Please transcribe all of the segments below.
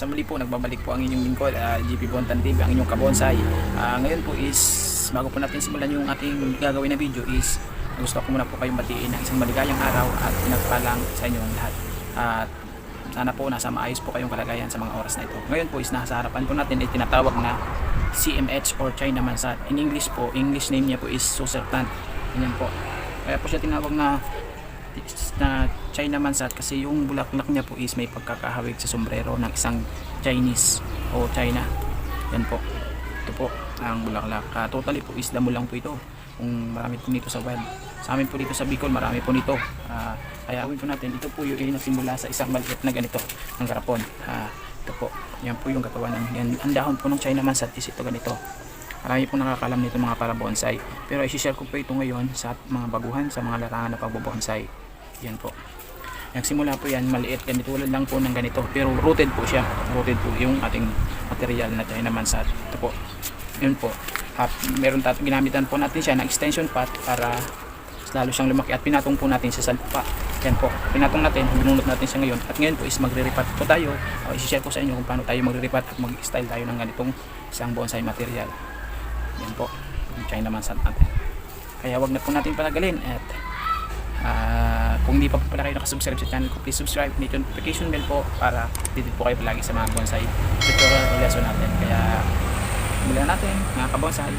Sa muli po, nagbabalik po ang inyong lingkod, jp.bontan TV, ang inyong kabonsai. Ngayon po is, bago po natin simulan yung ating gagawin na video is, gusto ko muna po kayong batiin ng isang maligayang araw at pinagpalang sa inyong lahat. At sana po nasa maayos po kayong kalagayan sa mga oras na ito. Ngayon po is, nasa harapan po natin ay tinatawag na CMH or China Mansat. In English po, English name niya po is Soucer plant. Ganyan po. Kaya po siya tinawag na China Mansat kasi yung bulaklak niya po is may pagkakahawig sa sombrero ng isang Chinese o China. Yan po. Ito po ang bulaklak. Totally po is damo lang po ito. Kung marami po nito sa wild. Sa amin po dito sa Bicol marami po nito. Kaya gawin po natin. Ito po yung nasimula sa isang maliit na ganito ng garapon. Ito po. Yan po yung katawan ng ang dahon po ng China Mansat is ito ganito. Marami pong nakakalam nito mga para bonsai. Pero i-share ko po ito ngayon sa mga baguhan sa mga larangan na pagbobonsai. Yan po. Nagsimula po yan maliit ganito lang po ng ganito. Pero rooted po siya. Rooted po yung ating material na China Mansat. Ito po. Yan po. Meron ginamitan po natin siya ng extension pot para lalo siyang lumaki at pinatong po natin sa salpa. Yan po. Pinatong natin, binunot natin siya ngayon. At ngayon po is magre-repat po tayo. I-share ko sa inyo kung paano tayo magre-repat at mag-style tayo ng ganitong isang bonsai material. Yan po, yung China Mansat natin. Kaya wag na po natin palagalin at kung hindi pa po pala kayo nakasubscribe sa channel ko, please subscribe, hit yung notification bell po para dito po kayo palagi sa mga bonsai tutorial o lesson natin. Kaya simulan natin mga kabonsai.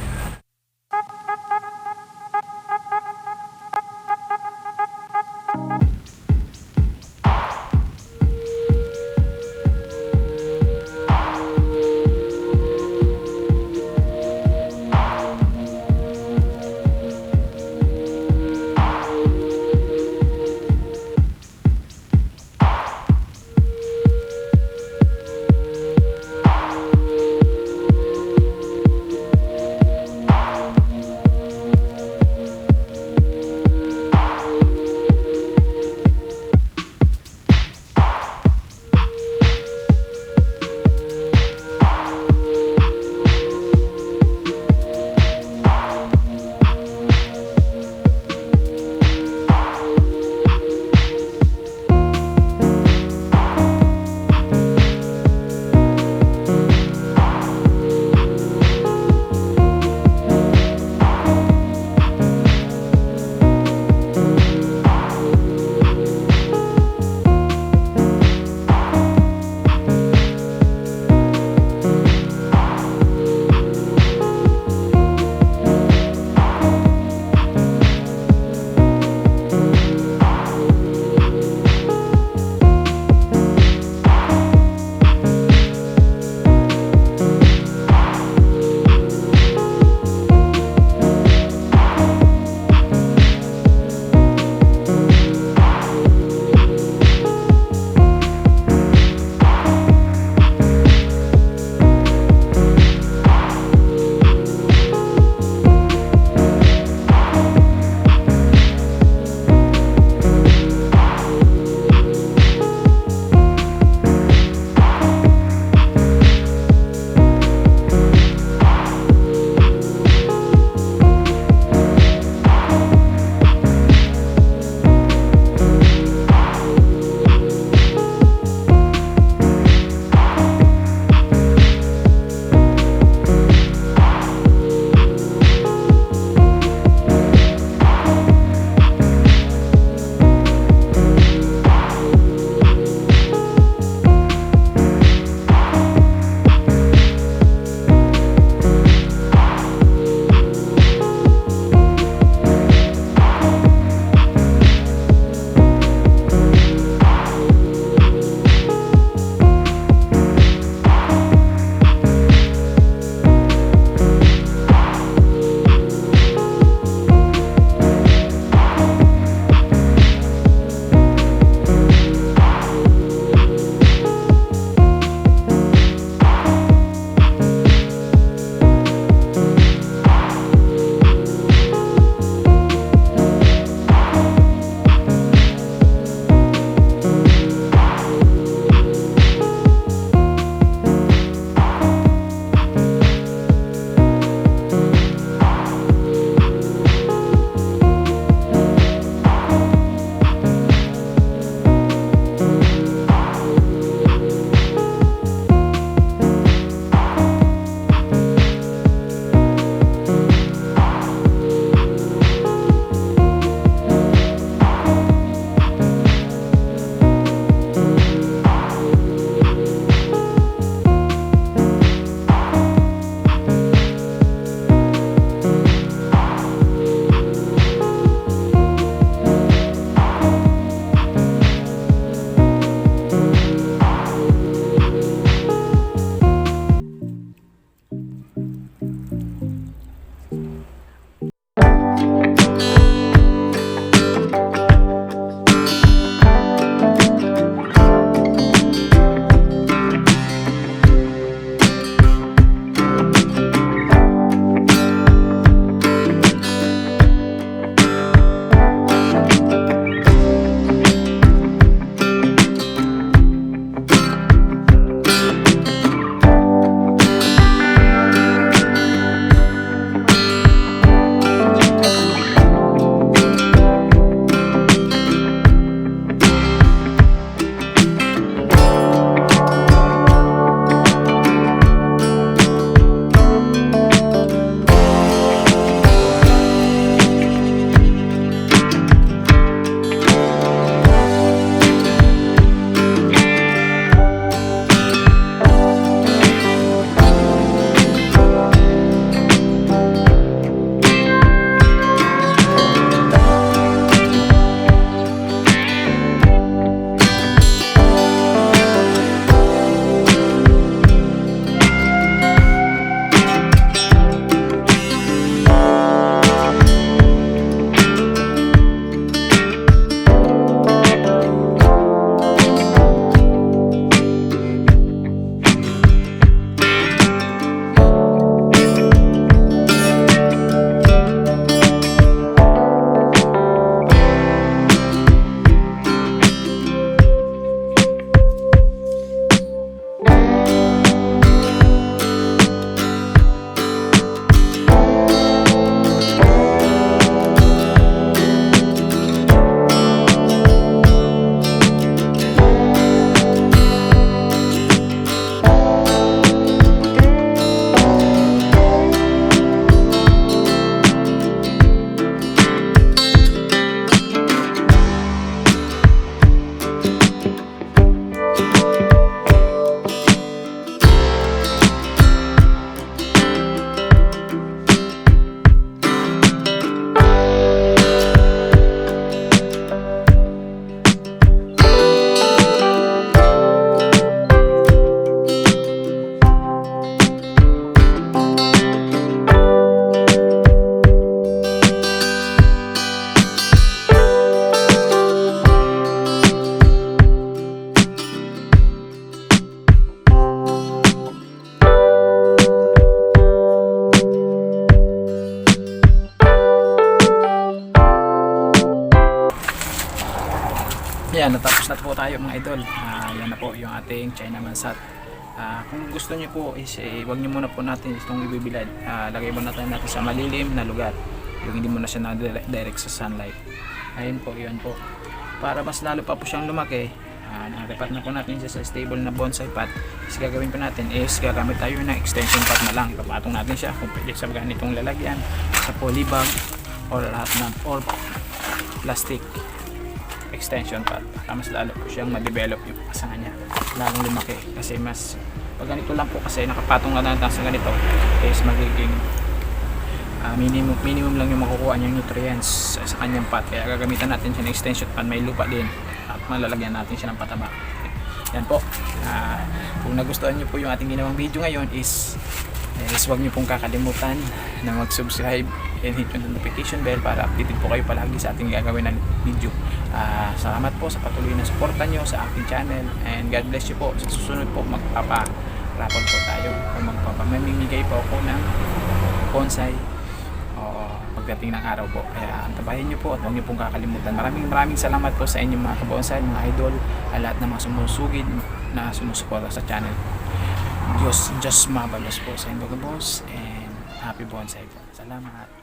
Ayan, natapos na po tayo mga idol. Yan na po yung ating China Mansat. Kung gusto niyo po is wag niyo muna po natin itong ibibilad. Lagay muna natin sa malilim na lugar. Yung hindi muna siya na direct sa sunlight. Ayun po, yun po. Para mas lalo pa po siyang lumaki, nakarepat na po natin siya sa stable na bonsai pot. Is gagawin po natin is gagamit tayo ng extension pot na lang. Ipapatong natin siya kung pwede sa ganitong lalagyan, sa polybag or lahat ng or plastic extension pot para mas lalo po siyang ma-develop yung pasangan niya, lalong lumaki. Kasi mas pag ganito lang po, kasi nakapatong na natin sa ganito is magiging minimum lang yung makukuha niyang nutrients sa kanyang pot. Kaya gagamitan natin siya ng extension pot, may lupa din, at malalagyan natin siya ng pataba. Yan po. Kung nagustuhan niyo po yung ating ginawang video ngayon is huwag niyo pong kakalimutan na mag-subscribe and hit yung notification bell para updated po kayo palagi sa ating gagawin na video. Salamat po sa patuloy na suporta nyo sa aking channel, and God bless you po. Sa susunod po magpapa-raffle po tayo o magpapamimigay po ako ng bonsai pagdating ng araw po. Kaya antabahin nyo po at huwag nyo pong kakalimutan. Maraming salamat po sa inyong mga kabonsai, mga idol, lahat ng mga sumusugid na sumusuporta sa channel. Diyos mabalos po sa inyo, boss, and happy bonsai po. Salamat.